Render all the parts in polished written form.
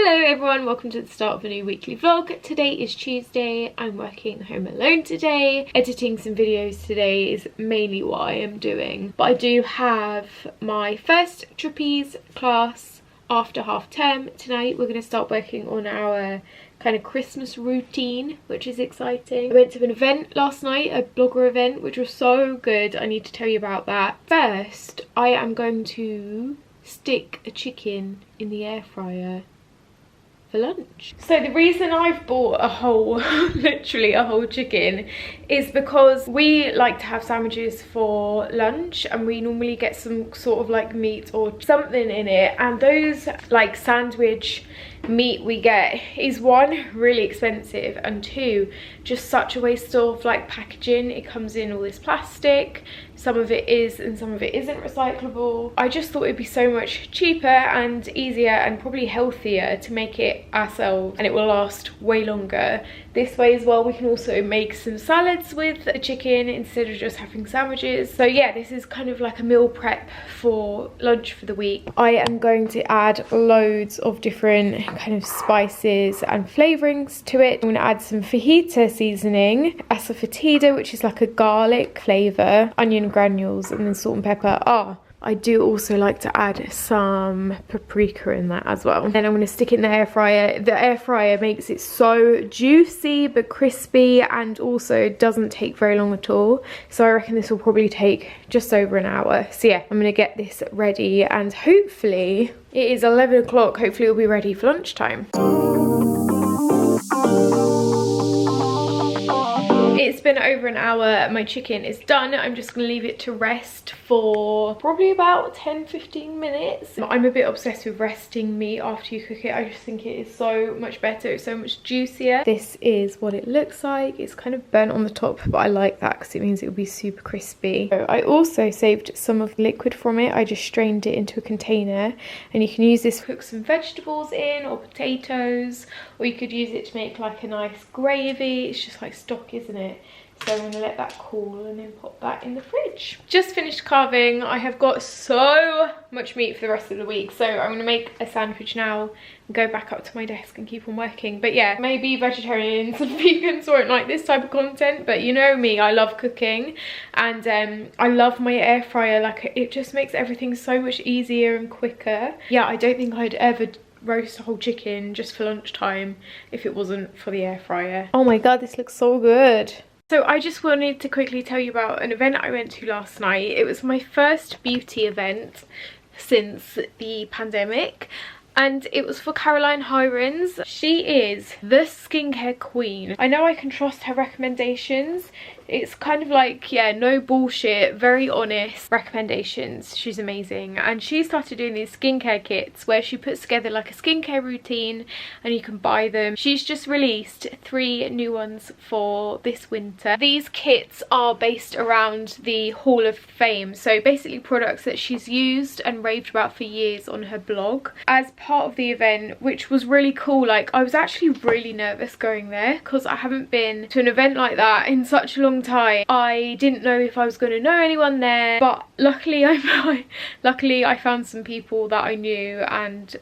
Hello everyone, welcome to the start of a new weekly vlog. Today is Tuesday. I'm working home alone today. Editing some videos today is mainly what I am doing. But I do have my first trapeze class after half term tonight. We're going to start working on our kind of Christmas routine, which is exciting. I went to an event last night, a blogger event, which was so good. I need to tell you about that. First, I am going to stick a chicken in the air fryer for lunch. So the reason I've bought a whole, literally a whole chicken, is because we like to have sandwiches for lunch and we normally get some sort of like meat or something in it, and those like sandwich meat we get is one, really expensive, and two, just such a waste of like packaging. It comes in all this plastic, some of it is and some of it isn't recyclable. I just thought it'd be so much cheaper and easier and probably healthier to make it ourselves, and it will last way longer this way as well. We can also make some salads with the chicken instead of just having sandwiches. So yeah, this is kind of like a meal prep for lunch for the week. I am going to add loads of different kind of spices and flavorings to it. I'm going to add some fajita seasoning, asafoetida, which is like a garlic flavour, onion granules, and then salt and pepper. I do also like to add some paprika in that as well. And then I'm going to stick it in the air fryer. The air fryer makes it so juicy but crispy, and also doesn't take very long at all. So I reckon this will probably take just over an hour. So yeah, I'm going to get this ready, and hopefully it is 11 o'clock. Hopefully it'll be ready for lunchtime. It's been over an hour, my chicken is done. I'm just gonna leave it to rest for probably about 10-15 minutes. I'm a bit obsessed with resting meat after you cook it. I just think it is so much better, it's so much juicier. This is what it looks like. It's kind of burnt on the top, but I like that because it means it will be super crispy. So I also saved some of the liquid from it. I just strained it into a container, and you can use this to cook some vegetables in, or potatoes, or you could use it to make like a nice gravy. It's just like stock, isn't it? So I'm going to let that cool and then pop that in the fridge. Just finished carving. I have got so much meat for the rest of the week. So I'm going to make a sandwich now and go back up to my desk and keep on working. But yeah, maybe vegetarians and vegans won't like this type of content. But you know me, I love cooking. And I love my air fryer. Like, it just makes everything so much easier and quicker. Yeah, I don't think I'd ever roast a whole chicken just for lunchtime if it wasn't for the air fryer. Oh my god, this looks so good. So I just wanted to quickly tell you about an event I went to last night. It was my first beauty event since the pandemic, and it was for Hirons. She is the skincare queen. I know I can trust her recommendations. It's kind of like, yeah, no bullshit, very honest recommendations. She's amazing. And she started doing these skincare kits where she puts together like a skincare routine and you can buy them. She's just released 3 new ones for this winter. These kits are based around the Hall of Fame. So basically products that she's used and raved about for years on her blog. As part of the event, which was really cool, like I was actually really nervous going there because I haven't been to an event like that in such a long time. I didn't know if I was going to know anyone there, but luckily I found some people that I knew, and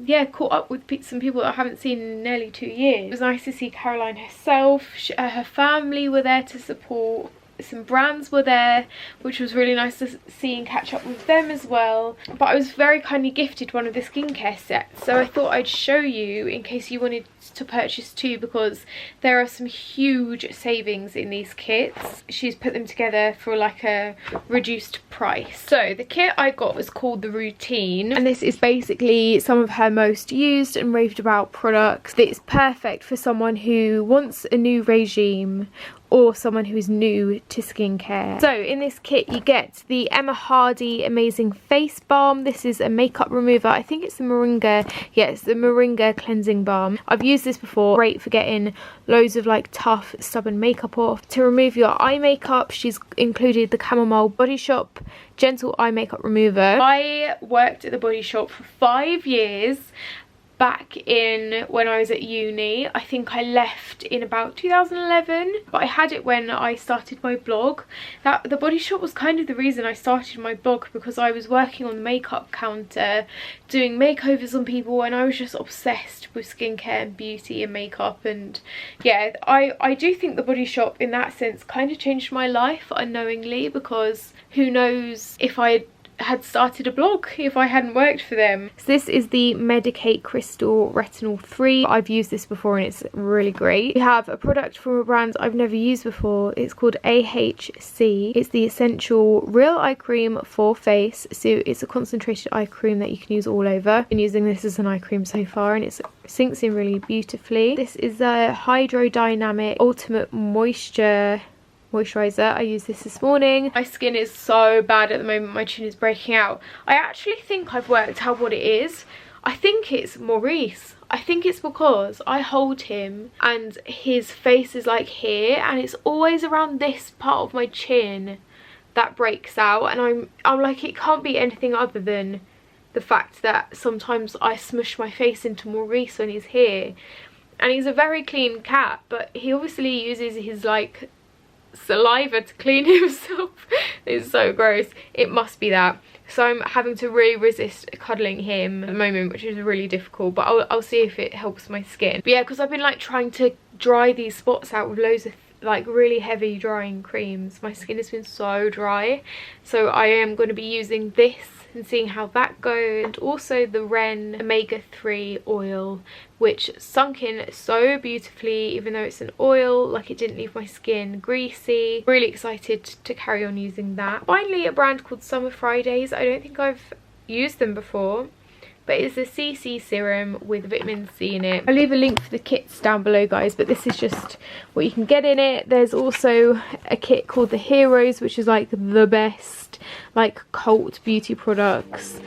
yeah, caught up with some people that I haven't seen in nearly 2 years. It was nice to see Caroline herself. Her family were there to support. Some brands were there, which was really nice to see and catch up with them as well. But I was very kindly gifted one of the skincare sets, so I thought I'd show you in case you wanted to purchase too, because there are some huge savings in these kits. She's put them together for like a reduced price. So the kit I got was called the Routine, and this is basically some of her most used and raved about products. It's perfect for someone who wants a new regime or someone who is new to skincare. So in this kit you get the Emma Hardy Amazing Face Balm. This is a makeup remover. I think it's the Moringa. Yeah, it's the Moringa Cleansing Balm. I've used this before. Great for getting loads of like tough, stubborn makeup off. To remove your eye makeup, she's included the Chamomile Body Shop Gentle Eye Makeup Remover. I worked at the Body Shop for 5 years. back in when I was at uni. I think I left in about 2011, but I had it when I started my blog. That the Body Shop was kind of the reason I started my blog, because I was working on the makeup counter doing makeovers on people, and I was just obsessed with skincare and beauty and makeup. And yeah, I do think the Body Shop in that sense kind of changed my life unknowingly, because who knows if I had started a blog if I hadn't worked for them. So this is the Medicate Crystal Retinol 3. I've used this before and it's really great. We have a product from a brand I've never used before. It's called AHC. It's the Essential Real Eye Cream for Face. So it's a concentrated eye cream that you can use all over. I've been using this as an eye cream so far and it sinks in really beautifully. This is a Hydrodynamic Ultimate Moisturizer. I used this morning. My skin is so bad at the moment, my chin is breaking out. I actually think I've worked out what it is. I think it's Maurice. I think it's because I hold him and his face is like here, and it's always around this part of my chin that breaks out, and I'm like, it can't be anything other than the fact that sometimes I smush my face into Maurice when he's here. And he's a very clean cat, but he obviously uses his like saliva to clean himself. It's so gross. It must be that. So I'm having to really resist cuddling him at the moment, which is really difficult, but I'll see if it helps my skin. But yeah, because I've been like trying to dry these spots out with loads of like really heavy drying creams. My skin has been so dry, so I am going to be using this and seeing how that goes, and also the Ren omega-3 oil, which sunk in so beautifully. Even though it's an oil, like, it didn't leave my skin greasy. Really excited to carry on using that. Finally, a brand called Summer Fridays. I don't think I've used them before, but it's a CC serum with vitamin C in it. I'll leave a link for the kits down below, guys, but this is just what you can get in it. There's also a kit called the Hirons, which is like the best like cult beauty products.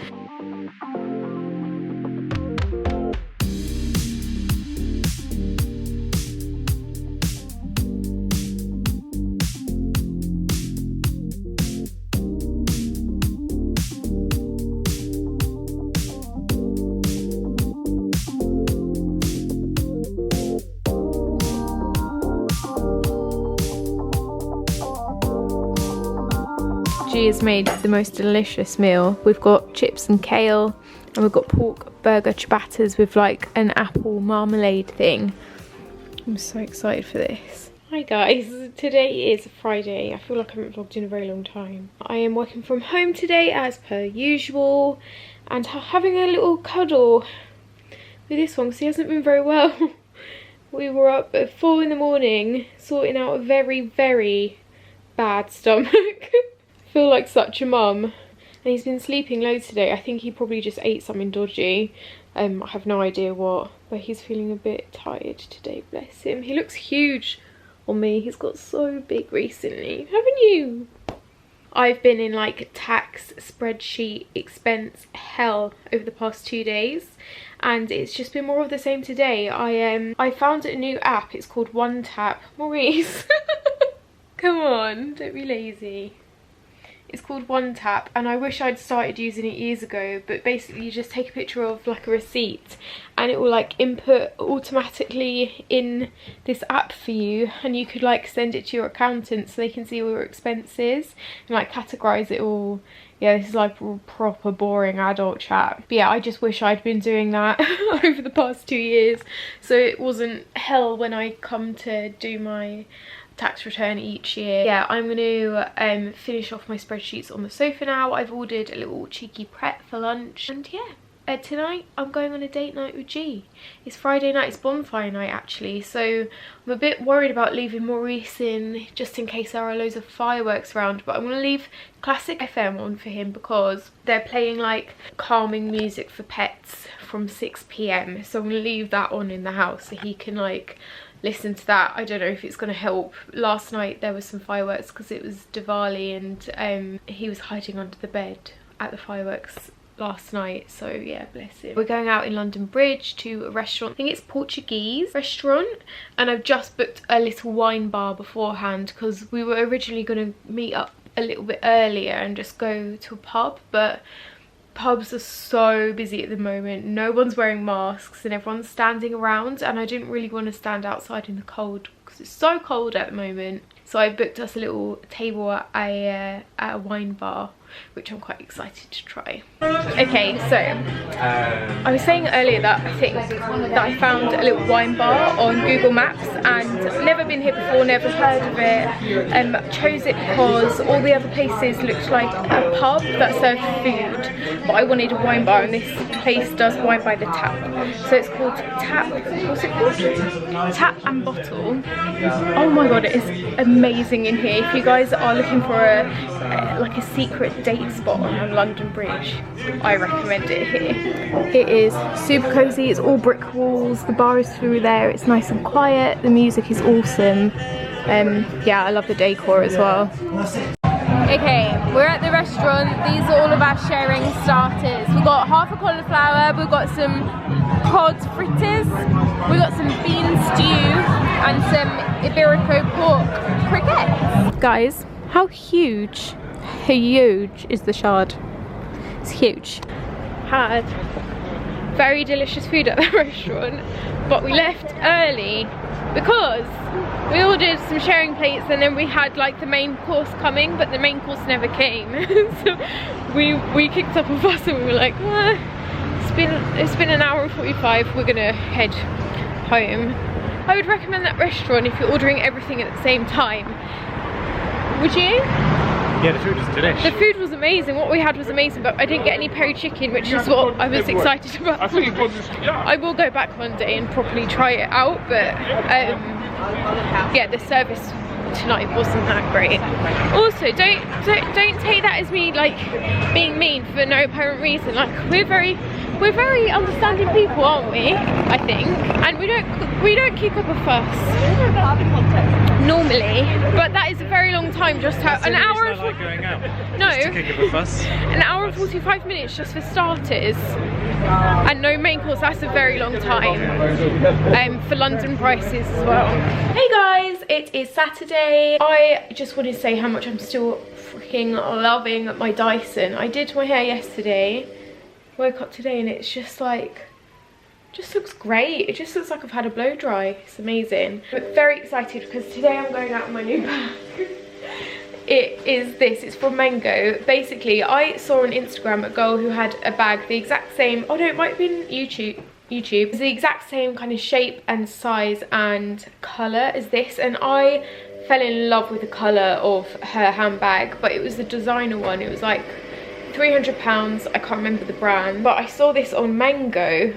She has made the most delicious meal. We've got chips and kale, and we've got pork burger ciabattas with like an apple marmalade thing. I'm so excited for this. Hi guys, today is Friday. I feel like I haven't vlogged in a very long time. I am working from home today as per usual, and having a little cuddle with this one because he hasn't been very well. We were up at 4 in the morning sorting out a very, very bad stomach. I feel like such a mum, and he's been sleeping loads today. I think he probably just ate something dodgy. I have no idea what, but he's feeling a bit tired today, bless him. He looks huge on me. He's got so big recently, haven't you? I've been in like tax spreadsheet expense hell over the past 2 days, and it's just been more of the same today. I found a new app. It's called One Tap. Maurice, come on, don't be lazy. It's called One Tap, and I wish I'd started using it years ago, but basically you just take a picture of like a receipt and it will like input automatically in this app for you, and you could like send it to your accountant so they can see all your expenses and like categorize it all. Yeah, this is like proper boring adult chat. But yeah, I just wish I'd been doing that over the past 2 years, so it wasn't hell when I come to do my tax return each year. Yeah, I'm going to finish off my spreadsheets on the sofa now. I've ordered a little cheeky prep for lunch, and yeah, tonight I'm going on a date night with G. It's Friday night, it's bonfire night actually, so I'm a bit worried about leaving Maurice in just in case there are loads of fireworks around, but I'm going to leave Classic FM on for him because they're playing like calming music for pets from 6 PM, so I'm going to leave that on in the house so he can like listen to that. I don't know if it's going to help. Last night there was some fireworks because it was Diwali, and he was hiding under the bed at the fireworks last night, so yeah, bless him. We're going out in London Bridge to a restaurant. I think it's Portuguese restaurant, and I've just booked a little wine bar beforehand because we were originally going to meet up a little bit earlier and just go to a pub, but pubs are so busy at the moment. No one's wearing masks and everyone's standing around, and I didn't really want to stand outside in the cold because it's so cold at the moment. So I booked us a little table at a wine bar, which I'm quite excited to try. Okay, so I was saying earlier that I think that I found a little wine bar on Google Maps and never been here before, never heard of it. Chose it because all the other places looked like a pub that served food, but I wanted a wine bar, and this place does wine by the tap. So it's called what's it called? Tap and Bottle. Oh my god, it is amazing in here. If you guys are looking for like a secret date spot on London Bridge, I recommend it here. It is super cozy, it's all brick walls, the bar is through there, it's nice and quiet, the music is awesome. Yeah, I love the decor as well. Okay, we're at the restaurant. These are all of our sharing starters. We've got half a cauliflower, we've got some cod fritters, we've got some bean stew and some Iberico pork croquettes. Guys, how huge is the shard? It's huge. Had very delicious food at the restaurant, but we left early because we ordered some sharing plates and then we had like the main course coming, but the main course never came. So we kicked up a fuss and we were like, it's been an hour and 45, we're gonna head home. I would recommend that restaurant if you're ordering everything at the same time. Would you? Yeah, the food was delicious. The food was amazing, what we had was amazing, but I didn't get any peri chicken, which is what I was excited about. I will go back one day and properly try it out, but yeah, the service tonight wasn't that great. Also, don't take that as me like being mean for no apparent reason. Like we're very understanding people, aren't we? I think, and we don't kick up a fuss normally, but that is a very long time just to an hour and like going out. No, just to kick up a fuss. An hour and 45 minutes just for starters and no main course. That's a very long time for London prices as well. Hey guys, it is Saturday. I just wanted to say how much I'm still freaking loving my Dyson. I did my hair yesterday, woke up today and it's just like, just looks great. It just looks like I've had a blow dry. It's amazing. I'm very excited because today I'm going out with my new bag. It is this, it's from Mango. Basically, I saw on Instagram a girl who had a bag the exact same, oh no, it might have been YouTube. It's the exact same kind of shape and size and colour as this, and I fell in love with the colour of her handbag, but it was the designer one. It was like £300, I can't remember the brand, but I saw this on Mango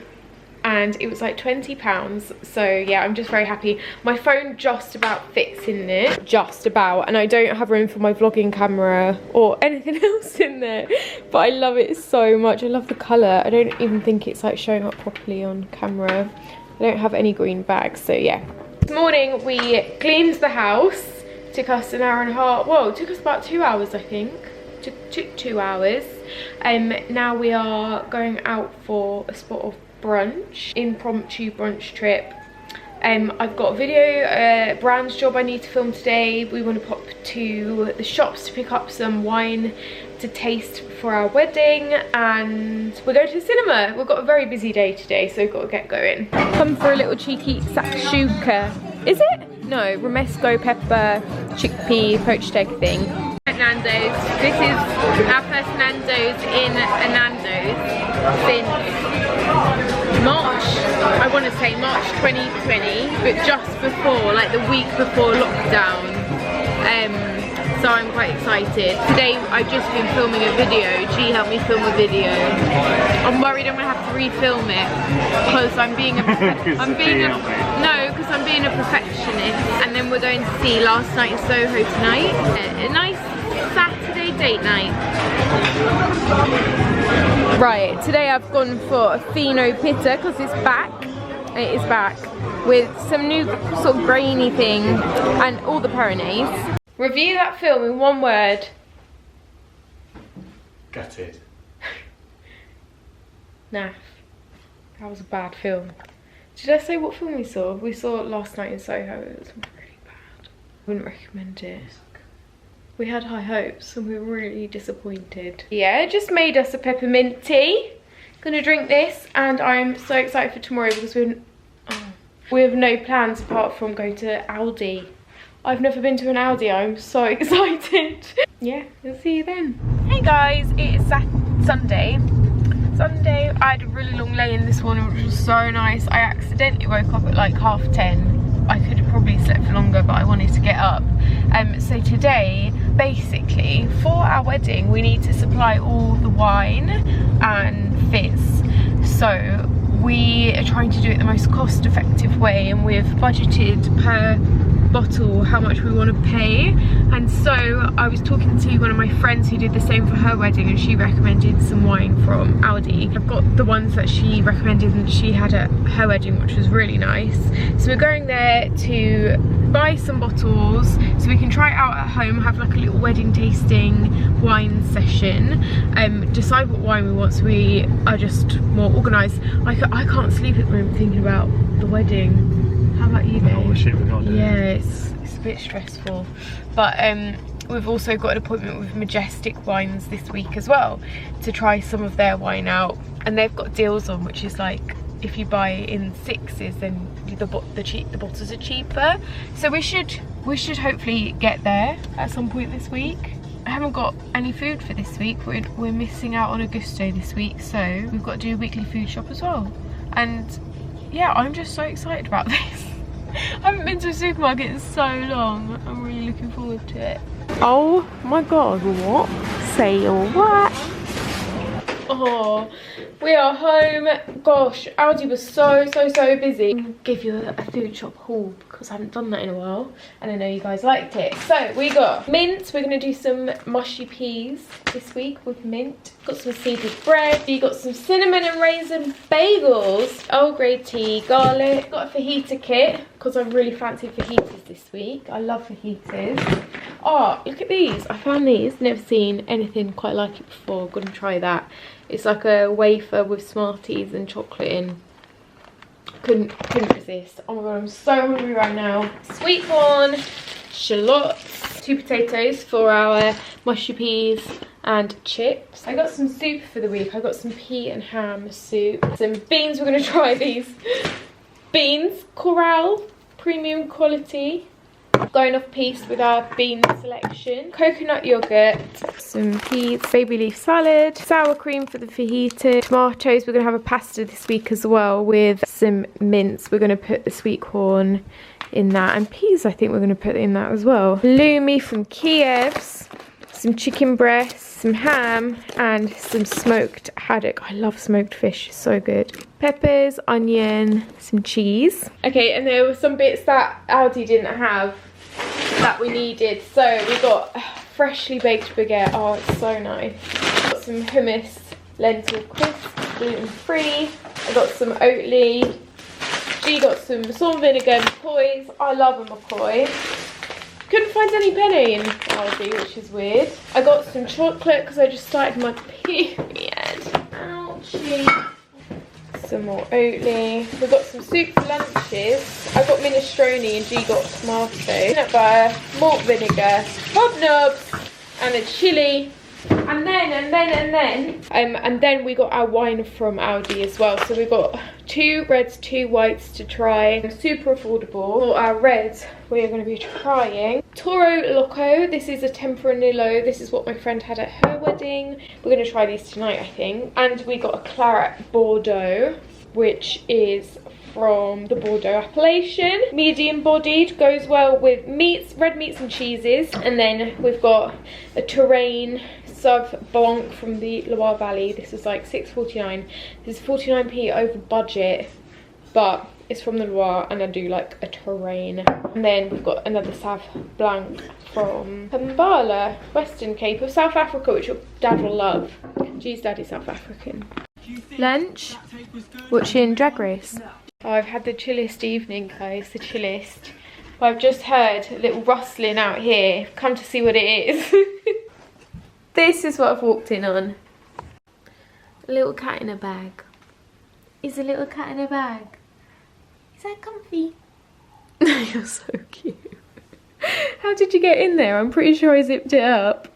and it was like £20, so yeah, I'm just very happy. My phone just about fits in it, just about, and I don't have room for my vlogging camera or anything else in there, but I love it so much. I love the colour. I don't even think it's like showing up properly on camera. I don't have any green bags, so yeah. This morning we cleaned the house. Took us an hour and a half, well, it took us about 2 hours, I think. Took 2 hours. Now we are going out for a spot of brunch, impromptu brunch trip. I've got a video, brand's job I need to film today. We want to pop to the shops to pick up some wine to taste for our wedding, and we're going to the cinema. We've got a very busy day today, so we've got to get going. Come for a little cheeky shakshuka. Is it? No, romesco pepper, chickpea, poached egg thing. At Nando's. This is our first Nando's in a Nando's since March, I want to say March 2020, but just before, like the week before lockdown. So I'm quite excited. Today I've just been filming a video. G helped me film a video. I'm worried I'm gonna have to refilm it because I'm being a perfectionist. And then we're going to see Last Night in Soho tonight. A nice Saturday date night. Right, today I've gone for a Fino Pitta because it's back. It is back with some new sort of grainy thing and all the Pyrenees. Review that film in one word. Gutted. Naff. That was a bad film. Did I say what film we saw? We saw Last Night in Soho. It was really bad. Wouldn't recommend it. We had high hopes and we were really disappointed. Yeah, just made us a peppermint tea. Gonna drink this, and I'm so excited for tomorrow because we have no plans apart from going to Aldi. I've never been to an Aldi. I'm so excited. Yeah, we'll see you then. Hey guys, it is Sunday. I had a really long lay-in this morning, which was so nice. I accidentally woke up at like 10:30. I could have probably slept for longer, but I wanted to get up. So today, basically, for our wedding, we need to supply all the wine and fizz. So we are trying to do it the most cost-effective way, and we've budgeted per bottle how much we want to pay. And so I was talking to one of my friends who did the same for her wedding, and she recommended some wine from Aldi. I've got the ones that she recommended and she had at her wedding, which was really nice. So we're going there to buy some bottles so we can try it out at home, have like a little wedding tasting wine session, decide what wine we want so we are just more organised. I can't sleep at the moment thinking about the wedding. How about you, babe? Oh, shit, we can't do it. Yeah, it's a bit stressful. But we've also got an appointment with Majestic Wines this week as well to try some of their wine out. And they've got deals on, which is like, if you buy in 6s, then the bottles are cheaper. So we should hopefully get there at some point this week. I haven't got any food for this week. We're missing out on a gusto this week, so we've got to do a weekly food shop as well. And yeah, I'm just so excited about this. I haven't been to a supermarket in so long. I'm really looking forward to it. Oh my god, what? Say what? Oh, we are home. Gosh, Aldi was so busy. I'll give you a food shop haul because I haven't done that in a while, and I know you guys liked it. So we got mint. We're gonna do some mushy peas this week with mint. Got some seeded bread. You got some cinnamon and raisin bagels. Earl Grey tea, garlic. Got a fajita kit because I really fancied fajitas this week. I love fajitas. Oh, look at these. I found these. Never seen anything quite like it before. Gonna try that. It's like a wafer with Smarties and chocolate in. Couldn't resist. Oh my god, I'm so hungry right now. Sweet corn, shallots, 2 potatoes for our mushy peas, and chips. I got some soup for the week. I got some pea and ham soup. Some beans. We're gonna try these. Beans, Corral, premium quality. Going off piece with our bean selection. Coconut yogurt, some peas, baby leaf salad, sour cream for the fajita, tomatoes. We're going to have a pasta this week as well with some mince. We're going to put the sweet corn in that, and peas I think we're going to put in that as well. Halloumi from Kiev's, some chicken breasts, some ham, and some smoked haddock. I love smoked fish, it's so good. Peppers, onion, some cheese. Okay, and there were some bits that Aldi didn't have that we needed, so we got freshly baked baguette. Oh, it's so nice. Got some hummus, lentil crisp, gluten-free. I got some Oatly. She got some salt and vinegar McCoys. I love a McCoy. Couldn't find any penny in Aldi, which is weird. I got some chocolate because I just started my period. Ouchie. Some more Oatly. We've got some soup for lunches. I got minestrone and G got tomato, peanut butter, malt vinegar, hobnobs, and a chilli. And then we got our wine from Aldi as well. So we got 2 reds, 2 whites to try. Super affordable. For our reds, we are going to be trying Toro Loco. This is a Tempranillo. This is what my friend had at her wedding. We're going to try these tonight, I think. And we got a Claret Bordeaux, which is from the Bordeaux appellation. Medium bodied, goes well with meats, red meats and cheeses. And then we've got a Touraine Sauv Blanc from the Loire Valley. This is like $6.49. This is 49p over budget, but it's from the Loire and I do like a Touraine. And then we've got another Sauv Blanc from Pambala, Western Cape of South Africa, which your dad will love. G's dad is South African. Lunch, watching Drag Race. Oh, I've had the chillest evening, guys, the chillest. But I've just heard a little rustling out here. Come to see what it is. This is what I've walked in on. A little cat in a bag. Is a little cat in a bag. Is that comfy? You're so cute. How did you get in there? I'm pretty sure I zipped it up.